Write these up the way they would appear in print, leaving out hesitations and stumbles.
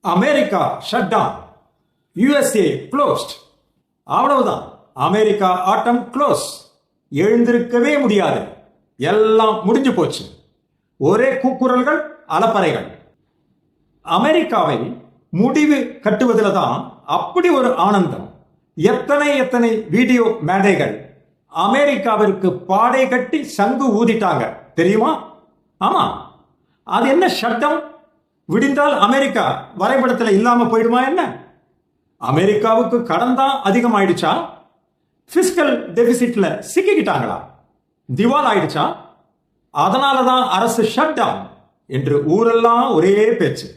America shut down, USA closed. அவ்வளவுதான், America ஆட்டம் close. எழுந்திருக்கவே முடியாது, எல்லாம் முடிஞ்சு போச்சு. ஒரே கூக்குரல்கள், அலப்பறைகள். அமெரிக்காவை முடிவு கட்டுவதில் தான் அப்படி ஒரு ஆனந்தம். எத்தனை எத்தனை வீடியோ மேடைகள் அமெரிக்காவிற்கு பாடை கட்டி சங்கு ஊதிட்டாங்க தெரியுமா? ஆமா, அது என்ன ஷட் டவுன்? விடிந்தால் அமெரிக்கா வரைபடத்தில் இல்லாம போயிடுமா என்ன? அமெரிக்காவுக்கு கடன் தான் அதிகமாயிடுச்சா? பிஸ்கல் டெபிசிட்ல சிக்கிக்கிட்டாங்களா? திவால் ஆயிடுச்சா? அதனாலதான் அரசு ஷட் டவுன் என்று ஊரெல்லாம் ஒரே பேச்சு.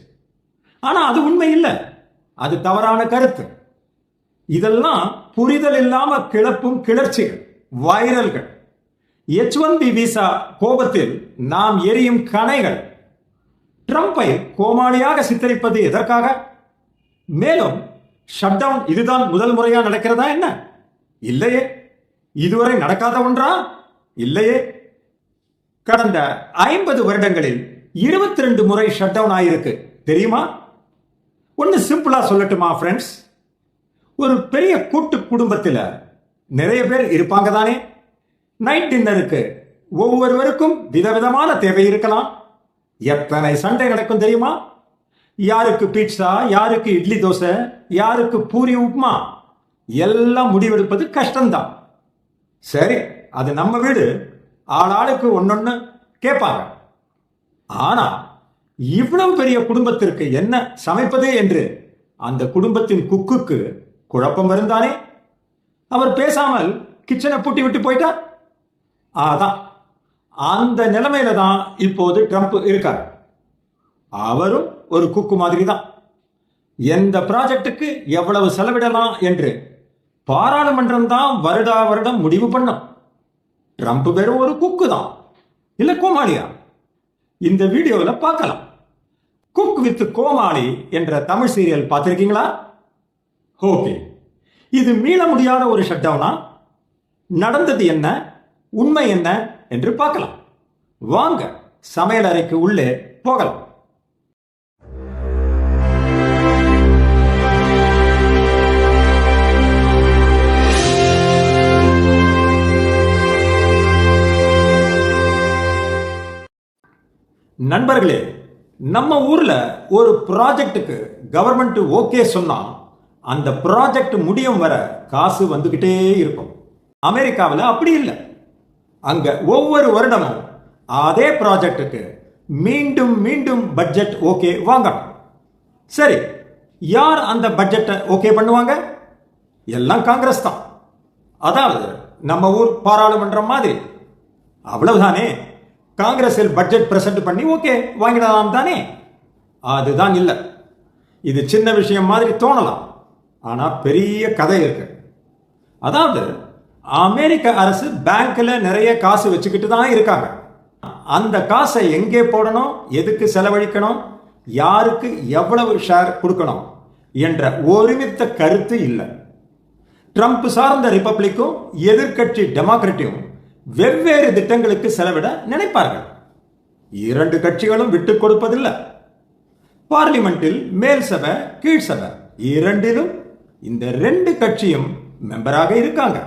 ஆனா அது உண்மை இல்லை, அது தவறான கருத்து. இதெல்லாம் புரிதல் இல்லாம கிளப்பும் கிளர்ச்சிகள், வைரல்கள். H1B விசா கோபத்தில் நாம் எரியும் கணைகள். ட்ரம்பை கோமாளியாக சித்தரிப்பது எதற்காக? மேலும் ஷட் டவுன் இதுதான் முதல் முறையா நடக்கிறதா என்ன? இல்லையே. இதுவரை நடக்காத ஒன்றா? இல்லையே. கடந்த 50 வருடங்களில் 22 முறை ஷட் டவுன் ஆயிருக்கு தெரியுமா? ஒன்னு சிம்பிளா சொல்லட்டுமா ஃப்ரெண்ட்ஸ்? ஒரு பெரிய கூட்டு குடும்பத்தில் நிறைய பேர் இருப்பாங்க தானே? நைட் டின்னருக்கு ஒவ்வொருவருக்கும் விதவிதமான தேவை இருக்கலாம். எத்தனை சண்டை நடக்கும் தெரியுமா? யாருக்கு பீட்சா, யாருக்கு இட்லி தோசை, யாருக்கு பூரி உப்மா, எல்லாம் முடிவெடுப்பது கஷ்டம்தான். சரி, அது நம்ம வீடு, ஆளாளுக்கு ஒன்னொன்னு கேட்பாங்க. ஆனா இவ்வளவு பெரிய குடும்பத்திற்கு என்ன சமைப்பது என்று அந்த குடும்பத்தின் குக்குக்கு குழப்பம் இருந்தானே. அவர் பேசாமல் கிச்சனை பூட்டி விட்டு போயிட்டார். அதான், அந்த நிலைமையில தான் இப்போது ட்ரம்ப் இருக்கார். அவரும் ஒரு குக்கு மாதிரி தான். எந்த ப்ராஜெக்டுக்கு எவ்வளவு செலவிடலாம் என்று பாராளுமன்றம் தான் வருடா வருடம் முடிவு பண்ணும். ட்ரம்ப் வெறும் ஒரு குக்கு தான், இல்ல கோமாளியா? இந்த வீடியோவில் பார்க்கலாம். குக் வித் கோமாளி என்ற தமிழ் சீரியல் பார்த்திருக்கீங்களா? ஓகே, இது மீள முடியாத ஒரு ஷட் டவுனா? நடந்தது என்ன, உண்மை என்ன என்று பார்க்கலாம். வாங்க சமையல் அறைக்கு உள்ளே போகலாம். நண்பர்களே, நம்ம ஊர்ல ஒரு ப்ராஜெக்டுக்கு கவர்மெண்ட் ஓகே சொன்னா அந்த ப்ராஜெக்ட் முடியும் வர காசு வந்துகிட்டே இருக்கும். அமெரிக்காவில் அப்படி இல்லை. அங்க ஒவ்வொரு வருடமும் அதே ப்ராஜெக்டுக்கு மீண்டும் மீண்டும் பட்ஜெட் ஓகே வாங்கணும். சரி, யார் அந்த பட்ஜெட்டை ஓகே பண்ணுவாங்க? எல்லாம் காங்கிரஸ் தான். அதாவது நம்ம ஊர் பாராளுமன்றம் மாதிரி. அவ்வளவுதானே. காங்கிரஸில் பட்ஜெட் பிரசன்ட் பண்ணி ஓகே வாங்கிடலாம் தானே? அதுதான் இல்லை. இது சின்ன விஷயம் மாதிரி தோணலாம், ஆனா பெரிய கதை இருக்கு. அதாவது அமெரிக்க அரசு பேங்க்ல நிறைய காசு வச்சுக்கிட்டு தான் இருக்காங்க. அந்த காசை எங்கே போடணும், எதுக்கு செலவழிக்கணும், யாருக்கு எவ்வளவு ஷேர் கொடுக்கணும் என்ற ஒருமித்த கருத்து இல்லை. ட்ரம்ப் சார்ந்த ரிப்பப்ளிக்கும் எதிர்கட்சி டெமோக்ராட்டும் வெவ்வேறு திட்டங்களுக்கு செலவிட நினைப்பார்கள். இரண்டு கட்சிகளும் விட்டுக் கொடுப்பதில்லை. பார்லிமெண்டில் மேல் சபை, கீழ் சபை இரண்டிலும் இந்த ரெண்டு கட்சியும் மெம்பராக இருக்காங்க.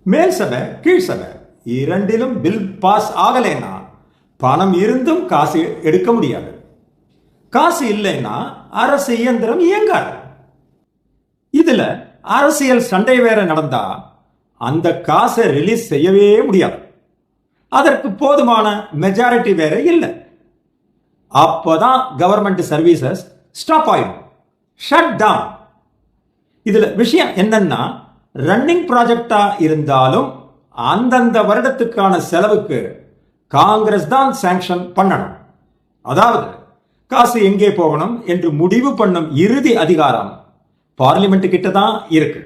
மேல் சபை, கீழ் சபை இரண்டிலும் பில் பாஸ் ஆகலைன்னா பணம் இருந்தும் காசு எடுக்க முடியாது. காசு இல்லைன்னா அரசு இயந்திரம் இயங்காது. இதுல அரசியல் சண்டை வேற நடந்தா அந்த காசை ரிலீஸ் செய்யவே முடியாது. அதற்கு போதுமான மெஜாரிட்டி வேற இல்லை. அப்போதான் கவர்மெண்ட் சர்வீசஸ் ஸ்டாப் ஆயிடும், ஷட் டவுன். இதுல விஷயம் என்னன்னா, ரன்னிங் ப்ராஜெக்டா இருந்தாலும் அந்தந்த வருடத்துக்கான செலவுக்கு காங்கிரஸ் தான் சாங்ஷன் பண்ணணும். அதாவது காசு எங்கே போகணும் என்று முடிவு பண்ணும் இறுதி அதிகாரம் பார்லிமெண்ட் கிட்ட தான் இருக்கு.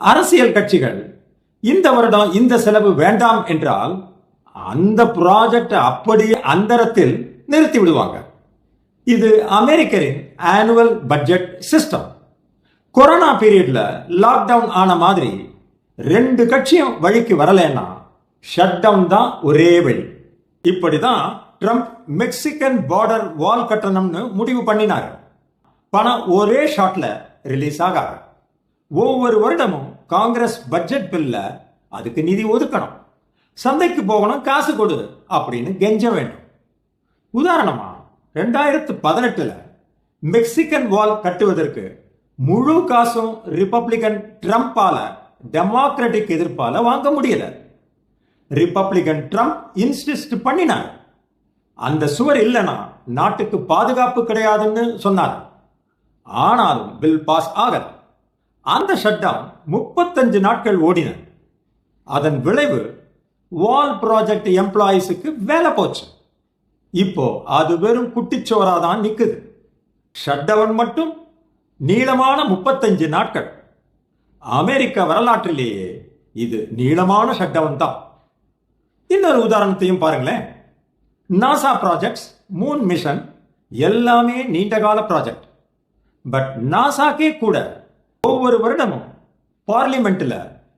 அரசியல் கட்சிகள் இந்த வருடம் இந்த செலவு வேண்டாம் என்றால் அந்த ப்ராஜெக்ட் அப்படியே அந்தரத்தில் நிறுத்தி விடுவாங்க. இது அமெரிக்கரின் ஆனுவல் பட்ஜெட் சிஸ்டம். கொரோனா பீரியட்ல லாக்டவுன் ஆன மாதிரி ரெண்டு கட்சியும் வழிக்கு வரலன்னா ஷட் டவுன் தான் ஒரே வழி. இப்படிதான் ட்ரம்ப் மெக்சிகன் பார்டர் வால் கட்டணும்னு முடிவு பண்ணினார். பணம் ஒரே ஷாட்ல ரிலீஸ் ஆகாது. ஒவ்வொரு வருடமும் காங்கிரஸ் பட்ஜெட் பில்ல அதுக்கு நிதி ஒதுக்கணும். சந்தைக்கு போகணும், காசு கொடு அப்படின்னு கெஞ்ச வேண்டும். உதாரணமா 2018 மெக்சிகன் வால் கட்டுவதற்கு முழு காசும் ரிப்பப்ளிகன் ட்ரம்பால டெமோக்ராட்டிக் எதிர்ப்பால வாங்க முடியல. ரிப்பப்ளிகன் ட்ரம்ப் இன்சிஸ்ட் பண்ணினார். அந்த சுவர் இல்லைன்னா நாட்டுக்கு பாதுகாப்பு கிடையாதுன்னு சொன்னார். ஆனாலும் பில் பாஸ் ஆகல. அந்த ஷட்டவுன் 35 நாட்கள் ஓடின. அதன் விளைவு வால் ப்ராஜெக்ட் எம்ப்ளாயிஸுக்கு வேலை போச்சு. இப்போ அது வெறும் குட்டிச்சோராதான் நிக்குது. ஷட்டவுன் மட்டும் நீளமான 35 நாட்கள். அமெரிக்க வரலாற்றிலேயே இது நீளமான ஷட்டவுன் தான். இன்னொரு உதாரணத்தையும் பாருங்களேன். நாசா ப்ராஜெக்ட்ஸ், மூன் மிஷன் எல்லாமே நீண்டகால ப்ராஜெக்ட். பட் நாசாக்கே கூட ஒவ்வொரு வருடமும் பார்லிமெண்ட்ல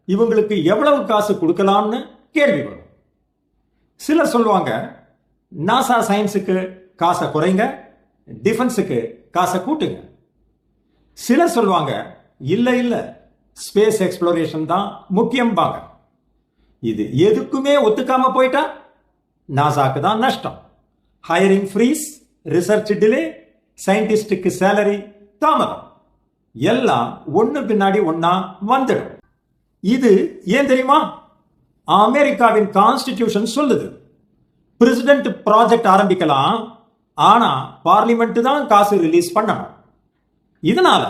இவங்களுக்கு எவ்வளவு காசு கொடுக்கலாம்னு கேள்வி வரும். சிலர் சொல்லுவாங்க, நாசா சயின்ஸுக்கு காசை குறைங்க, டிஃபென்ஸுக்கு காசை கூட்டுங்க. சிலர் சொல்லுவாங்க, இல்ல ஸ்பேஸ் எக்ஸ்ப்ளோரேஷன் தான் முக்கியம்பாங்க. இது எதுக்குமே ஒத்துக்காம போயிட்டா நாசாக்கு தான் நஷ்டம். ஹையரிங் ஃப்ரீஸ், ரிசர்ச் டிலே, சயின்டிஸ்டுக்கு சேலரி தாமதம், எல்லாம் ஒன்னு பின்னாடி ஒன்னா வந்துடும். இது ஏன் தெரியுமா? அமெரிக்காவின் கான்ஸ்டிடியூஷன் சொல்லுது, பிரசிடென்ட் ப்ராஜெக்ட் ஆரம்பிக்கலாம், ஆனா பார்லிமெண்ட் தான் காசு ரிலீஸ் பண்ணணும். இதனால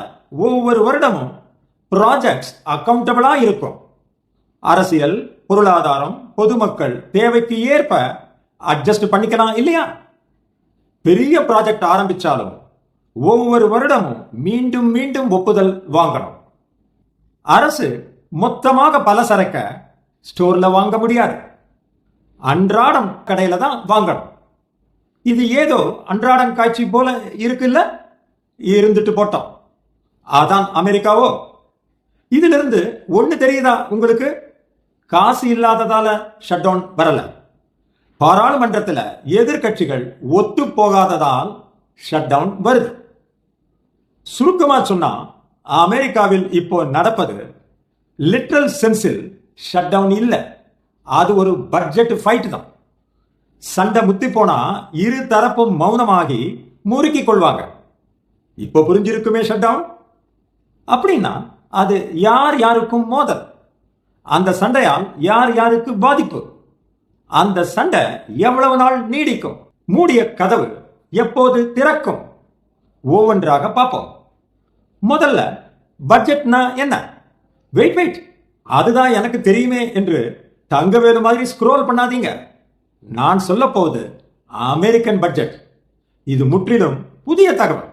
ஒவ்வொரு வருடமும் ப்ராஜெக்ட்ஸ் அக்கௌண்டபிளா இருக்கும். அரசியல், பொருளாதாரம், பொதுமக்கள் தேவைக்கு ஏற்ப அட்ஜஸ்ட் பண்ணிக்கலாம் இல்லையா? பெரிய ப்ராஜெக்ட் ஆரம்பிச்சாலும் ஒவ்வொரு வருடமும் மீண்டும் மீண்டும் ஒப்புதல் வாங்கணும். அரசு மொத்தமாக பல சரக்க ஸ்டோர்ல வாங்க முடியாது. அன்றாடம் கடையில தான் வாங்கணும். இது ஏதோ அன்றாடம் காட்சி போல இருக்குல்ல? இருந்துட்டு போட்டோம். அதான் அமெரிக்காவோ. இதிலிருந்து ஒண்ணு தெரியுதா உங்களுக்கு? காசு இல்லாததால ஷட் டவுன் வரல. பாராளுமன்றத்தில் எதிர்கட்சிகள் ஒத்து போகாததால் ஷட் டவுன் வருது. சுருக்கமா சொன்னா, அமெரிக்காவில் இப்போ நடப்பது லிட்ரல் சென்ஸில் ஷட் டவுன் இல்ல, அது ஒரு பட்ஜெட் ஃபைட் தான். சண்டை முத்தி போனா இரு தரப்பும் மௌனமாகி முறுக்கிக் கொள்வாங்க. இப்போ புரிஞ்சிருக்குமே ஷட் டவுன் அப்படின்னா அது யார் யாருக்கும் மோதல், அந்த சண்டையால் யார் யாருக்கு பாதிப்பு, அந்த சண்டை எவ்வளவு நாள் நீடிக்கும், மூடிய கதவு எப்போது திறக்கும், ஒவ்வொன்றாக பார்ப்போம். முதல்ல பட்ஜெட்னா என்ன? வெயிட், அதுதான் எனக்கு தெரியுமே என்று தங்கவேலு மாதிரி ஸ்க்ரோல் பண்ணாதீங்க. நான் சொல்ல போவது அமெரிக்கன் பட்ஜெட். இது முற்றிலும் புதிய தகவல்.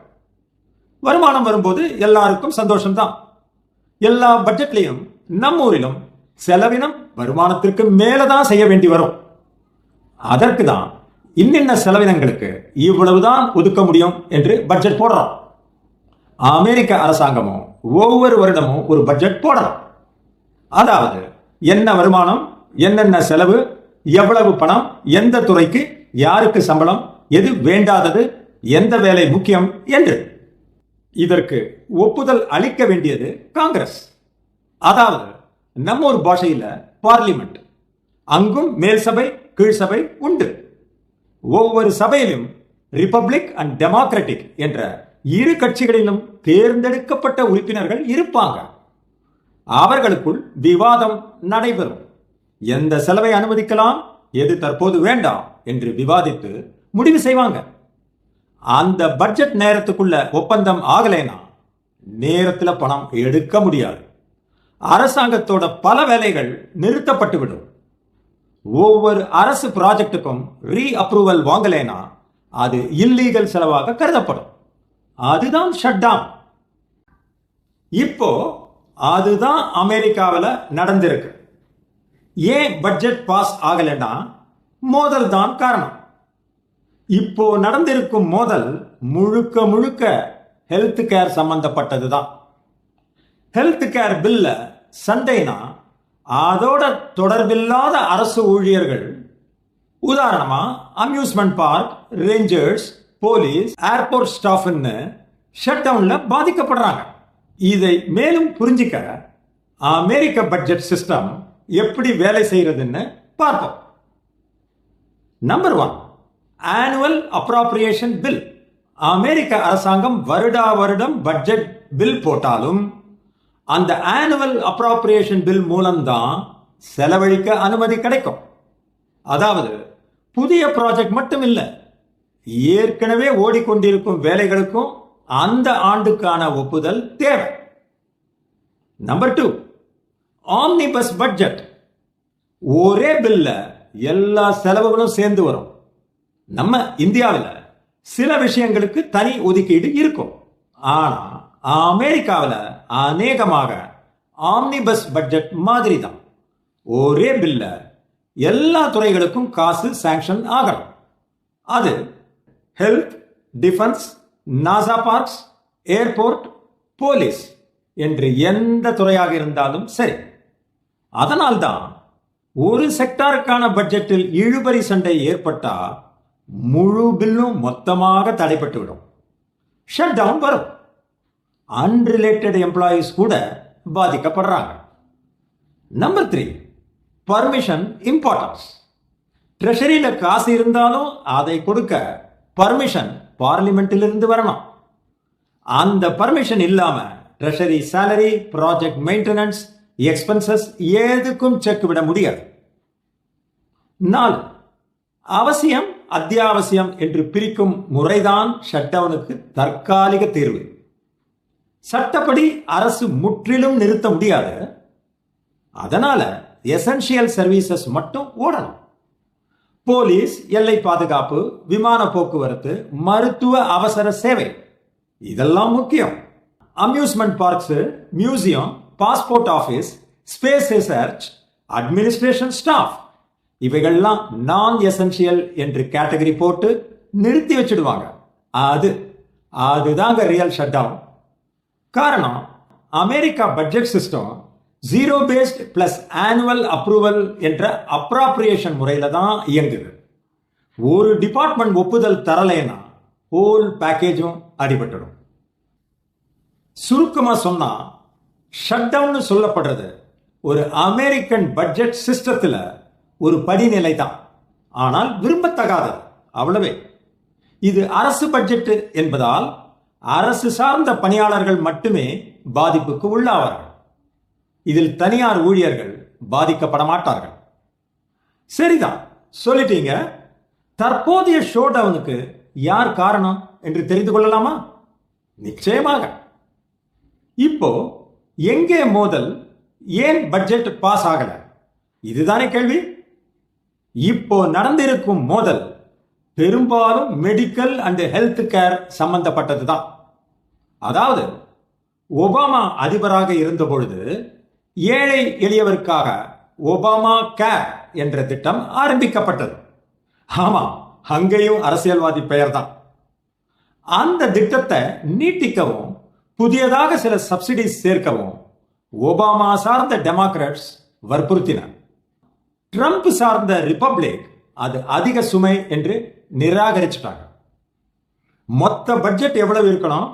வருமானம் வரும்போது எல்லாருக்கும் சந்தோஷம்தான். எல்லா பட்ஜெட்லையும் நம்ம ஊரிலும் செலவினம் வருமானத்திற்கு மேலதான் செய்ய வேண்டி வரும். அதற்கு தான் இன்னின்ன செலவினங்களுக்கு இவ்வளவுதான் ஒதுக்க முடியும் என்று பட்ஜெட் போடுறோம். அமெரிக்க அரசாங்கமும் ஒவ்வொரு வருடமும் ஒரு பட்ஜெட் போடணும். அதாவது என்ன வருமானம், என்னென்ன செலவு, எவ்வளவு பணம், எந்த துறைக்கு யாருக்கு சம்பளம், எது வேண்டாதது, எந்த வேலை முக்கியம் என்று. இதற்கு ஒப்புதல் அளிக்க வேண்டியது காங்கிரஸ், அதாவது நம்ம ஒரு பாஷையில பார்லிமெண்ட். அங்கும் மேல் சபை, கீழ் சபை உண்டு. ஒவ்வொரு சபையிலும் ரிப்பப்ளிக் அண்ட் டெமோக்ராட்டிக் என்ற இரு கட்சிகளிலும் தேர்ந்தெடுக்கப்பட்ட உறுப்பினர்கள் இருப்பாங்க. அவர்களுக்குள் விவாதம் நடைபெறும். எந்த செலவை அனுமதிக்கலாம், எது தற்போது வேண்டாம் என்று விவாதித்து முடிவு செய்வாங்க. அந்த பட்ஜெட் நேரத்துக்குள்ள ஒப்பந்தம் ஆகலைனா நேரத்துல பணம் எடுக்க முடியாது. அரசாங்கத்தோட பல வேலைகள் நிறுத்தப்பட்டுவிடும். ஒவ்வொரு அரசு ப்ராஜெக்டுக்கும் ரீ அப்ரூவல் வாங்கலைனா அது இல்லீகல் செலவாக கருதப்படும். அதுதான் ஷட் டவுன். இப்போ அதுதான் அமெரிக்காவில் நடந்திருக்கு. ஏன் பட்ஜெட் பாஸ் ஆகலைன்னா மோதல் தான் காரணம். இப்போ நடந்திருக்கும் மோதல் முழுக்க முழுக்க ஹெல்த் கேர் சம்பந்தப்பட்டது தான். ஹெல்த் கேர் பில்ல சண்டைனா அதோட தொடர்பில்லாத அரசு ஊழியர்கள், உதாரணமா amusement park, rangers, police, airport ஸ்டாஃப்னு ஷட் டவுன்ல பாதிக்கப்படுறாங்க. இதை மேலும் புரிஞ்சிக்க அமெரிக்க பட்ஜெட் சிஸ்டம் எப்படி வேலை செய்யறதுன்னு பார்ப்போம். Number 1, annual appropriation bill. அமெரிக்க அரசாங்கம் வருடா வருடம் பட்ஜெட் பில் போட்டாலும் அந்த ஆனுவல் அப்ராப்ரியேஷன் பில் மூலம்தான் செலவழிக்க அனுமதி கிடைக்கும். அதாவது புதிய ப்ராஜெக்ட் மட்டும் இல்லை, ஏற்கனவே ஓடிக்கொண்டிருக்கும் வேலைகளுக்கும் அந்த ஆண்டுக்கான ஒப்புதல் தேவை. Number 2, omnibus budget. ஒரே பில்ல எல்லா செலவுகளும் சேர்ந்து வரும். நம்ம இந்தியாவில் சில விஷயங்களுக்கு தனி ஒதுக்கீடு இருக்கும். ஆனா அமெரிக்காவில் அநேகமாக ஆம்னிபஸ் பட்ஜெட் மாதிரி தான். ஒரே பில்ல எல்லா துறைகளுக்கும் காசு சாங்ஷன் ஆகணும். அது health, defence, NASA parks, airport, police என்று எந்த துறையாக இருந்தாலும் சரி. அதனால்தான் ஒரு செக்டாருக்கான பட்ஜெட்டில் இழுபறி சண்டை ஏற்பட்டா முழு பில்லும் மொத்தமாக தடைப்பட்டுவிடும். ஷட் டவுன் வரும். அன்ரிலேட்டட் எம்ப்ளாயீஸ் கூட பாதிக்கப்படுறாங்க. Number 3, permission importance. ட்ரெஷரியில காசு இருந்தாலும் அதை கொடுக்க பர்மிஷன் பார்லிமெண்டிலிருந்து வரணும். அந்த பர்மிஷன் இல்லாம treasury salary, project maintenance, expenses எதுக்கும் செக் விட முடியாது. 4, அவசியம் அத்தியாவசியம் என்று பிரிக்கும் முறைதான் ஷட் டவுனுக்கு தற்காலிக தீர்வு. சட்டப்படி அரசு முற்றிலும் நிறுத்த முடியாது. அதனால எசென்ஷியல் சர்வீசஸ் மட்டும் ஓடணும். போலீஸ், எல்லை பாதுகாப்பு, விமான போக்குவரத்து, மருத்துவ அவசர சேவை இதெல்லாம் முக்கியம். Amusement parks, museum, passport office, space research, administration staff இவைகள்லாம் நான் எசென்ஷியல் என்று கேட்டகரி போட்டு நிறுத்தி வச்சிடுவாங்க. அதுதாங்க ரியல் ஷட் டவுன். காரணம், America budget system zero based plus annual approval என்ற அப்ராப்ரியேஷன் முறையில தான் இயங்குது. ஒரு டிபார்ட்மெண்ட் ஒப்புதல் தரலைன்னா ஹோல் பேக்கேஜும் அடிபட்டுடும். சுருக்கமா சொன்னா ஷட் டவுன் சொல்லப்படுறது ஒரு அமெரிக்கன் பட்ஜெட் சிஸ்டத்தில் ஒரு படிநிலை தான். ஆனால் விரும்பத்தகாதது, அவ்வளவே. இது அரசு பட்ஜெட் என்பதால் அரசு சார்ந்த பணியாளர்கள் மட்டுமே பாதிப்புக்கு உள்ளாவார்கள். இதில் தனியார் ஊழியர்கள் பாதிக்கப்பட மாட்டார்கள். சரிதான், சொல்லிட்டீங்க. தற்போதைய ஷோ டவுனுக்கு யார் காரணம் என்று தெரிந்து கொள்ளலாமா? நிச்சயமாக. இப்போ எங்கே மோதல், ஏன் பட்ஜெட் பாஸ் ஆகல, இதுதானே கேள்வி. இப்போ நடந்திருக்கும் மோதல் பெரும்பாலும் மெடிக்கல் அண்ட் ஹெல்த் கேர் சம்பந்தப்பட்டதுதான். அதாவது ஒபாமா அதிபராக இருந்த பொழுது ஏழை எளியவருக்காக ஒபாமா கேர் என்ற திட்டம் ஆரம்பிக்கப்பட்டது. ஆமா, அங்கேயும் அரசியல்வாதி பெயர் தான். அந்த திட்டத்தை நீட்டிக்கவும் புதியதாக சில சப்சிடிஸ் சேர்க்கவும் ஒபாமா சார்ந்த டெமோக்ராட்ஸ் வற்புறுத்தினர். ட்ரம்ப் சார்ந்த ரிபப்ளிக் அது அதிக சுமை என்று நிராகரிச்சிட்டாங்க. மொத்த பட்ஜெட் எவ்வளவு இருக்கணும்,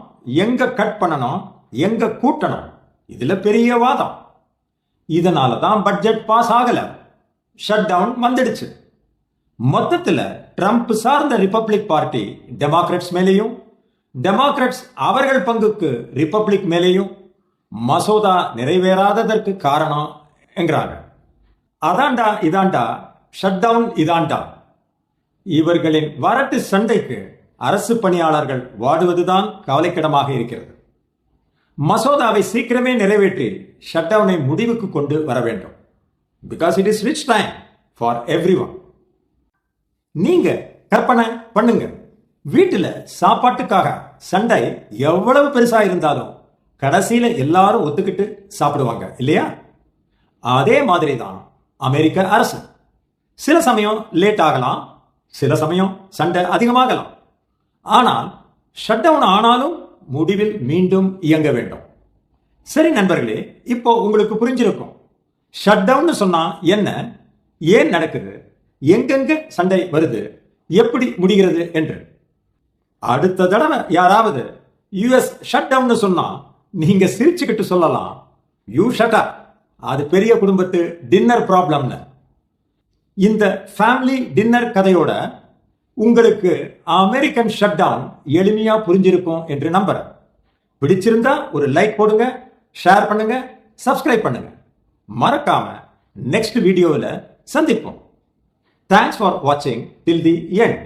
எங்க கட் பண்ணணும், எங்க கூட்டணும், இதுல பெரிய வாதம். இதனால தான் பட்ஜெட் பாஸ் ஆகல, ஷட் டவுன் வந்துடுச்சு. மொத்தத்துல ட்ரம்ப் சார்ந்த ரிபப்ளிக் பார்ட்டி டெமோக்ராட்ஸ் மேலேயும், டெமோக்ராட்ஸ் அவர்கள் பங்குக்கு ரிபப்ளிக் மேலேயும் மசோதா நிறைவேறாததற்கு காரணம் என்கிறாங்க. அதாண்டா இதாண்டா ஷட் டவுன் இதாண்டா. இவர்களின் வரட்டு சண்டைக்கு அரசு பணியாளர்கள் வாடுவதுதான் கவலைக்கிடமாக இருக்கிறது. மசோதாவை சீக்கிரமே நிறைவேற்றி ஷட் டவுனை முடிவுக்கு கொண்டு வர வேண்டும். Because it is rich time for everyone. நீங்க கற்பனை பண்ணுங்க, வீட்டுல சாப்பாட்டுக்காக சண்டை எவ்வளவு பெருசா இருந்தாலும் கடைசியில எல்லாரும் ஒத்துக்கிட்டு சாப்பிடுவாங்க இல்லையா? அதே மாதிரி தான் அமெரிக்க அரசு. சில சமயம் லேட் ஆகலாம், சில சமயம் சண்டை அதிகமாகலாம். ஆனால் ஷட் டவுன் ஆனாலும் முடிவில் மீண்டும் இயங்க வேண்டும். சரி நண்பர்களே, இப்போ உங்களுக்கு புரிஞ்சிருக்கும் ஷட் டவுன் சொன்னா என்ன, ஏன் நடக்குது, எங்கெங்க சண்டை வருது, எப்படி முடிகிறது என்று. அடுத்த தடவை யாராவது யுஎஸ் ஷட் டவுன் சொன்னா நீங்க சிரிச்சுக்கிட்டு சொல்லலாம் யூ ஷட் அப், அது பெரிய குடும்பத்து டின்னர் ப்ராப்ளம்னு. இந்த ஃபேமிலி டின்னர் கதையோட உங்களுக்கு அமெரிக்கன் ஷட் டவுன் எளிமையா புரிஞ்சிருக்கும் என்று நம்புறேன். பிடிச்சிருந்தா ஒரு லைக் போடுங்க, ஷேர் பண்ணுங்க, சப்ஸ்கிரைப் பண்ணுங்க. மறக்காம நெக்ஸ்ட் வீடியோவில் சந்திப்போம். தேங்க்ஸ் ஃபார் வாட்சிங் டில் தி எண்ட்.